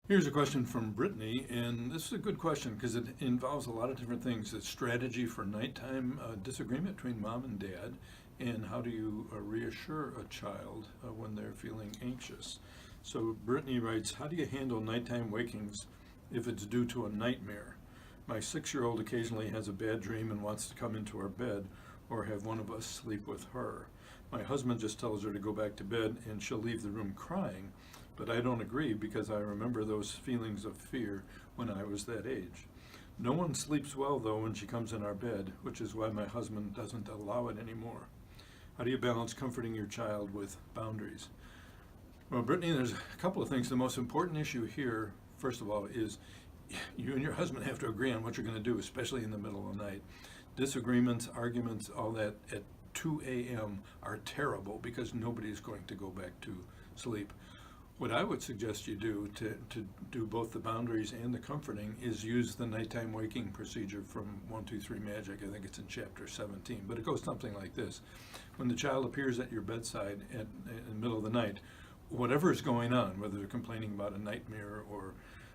Here's a question from Brittany, and this is a good question because it involves a lot of different things. It's strategy for nighttime disagreement between mom and dad, and how do you reassure a child when they're feeling anxious. So Brittany writes, how do you handle nighttime wakings if it's due to a nightmare? My 6-year-old occasionally has a bad dream and wants to come into our bed or have one of us sleep with her. My husband just tells her to go back to bed and she'll leave the room crying, but I don't agree because I remember those feelings of fear when I was that age. No one sleeps well though when she comes in our bed, which is why my husband doesn't allow it anymore. How do you balance comforting your child with boundaries? Well, Brittany, there's a couple of things. The most important issue here, first of all, is you and your husband have to agree on what you're going to do, especially in the middle of the night. Disagreements, arguments, all that at 2 a.m. are terrible because nobody's going to go back to sleep. What I would suggest you do to do both the boundaries and the comforting is use the nighttime waking procedure from 123 Magic. I think it's in chapter 17, but it goes something like this. When the child appears at your bedside in the middle of the night, whatever is going on, whether they're complaining about a nightmare or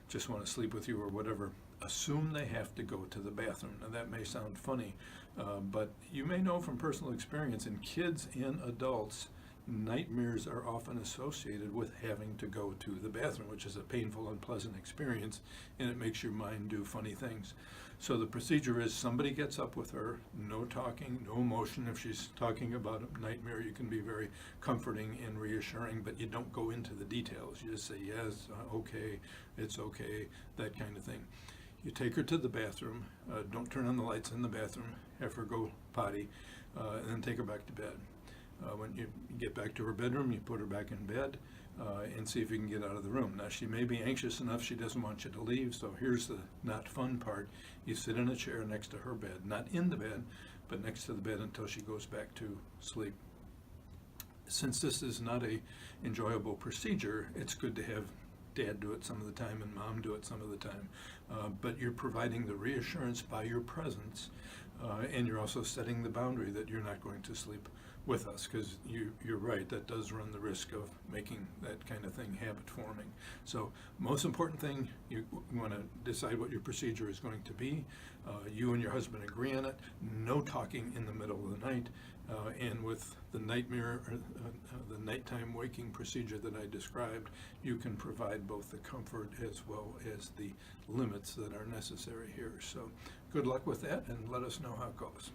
just want to sleep with you or whatever, assume they have to go to the bathroom. Now that may sound funny, but you may know from personal experience in kids and adults, nightmares are often associated with having to go to the bathroom, which is a painful, unpleasant experience, and it makes your mind do funny things. So the procedure is somebody gets up with her, no talking, no emotion. If she's talking about a nightmare, you can be very comforting and reassuring, but you don't go into the details. You just say, yes, okay, it's okay, that kind of thing. You take her to the bathroom, don't turn on the lights in the bathroom, have her go potty, and then take her back to bed. When you get back to her bedroom, you put her back in bed and see if you can get out of the room. Now, she may be anxious enough she doesn't want you to leave, so here's the not fun part. You sit in a chair next to her bed, not in the bed, but next to the bed until she goes back to sleep. Since this is not a enjoyable procedure, it's good to have dad do it some of the time and mom do it some of the time. But you're providing the reassurance by your presence, and you're also setting the boundary that you're not going to sleep with us, because you're right, that does run the risk of making that kind of thing habit forming. So most important thing, you want to decide what your procedure is going to be. You and your husband agree on it. No talking in the middle of the night. And with the nightmare, the nighttime waking procedure that I described, you can provide both the comfort as well as the limits that are necessary here. So good luck with that, and let us know how it goes.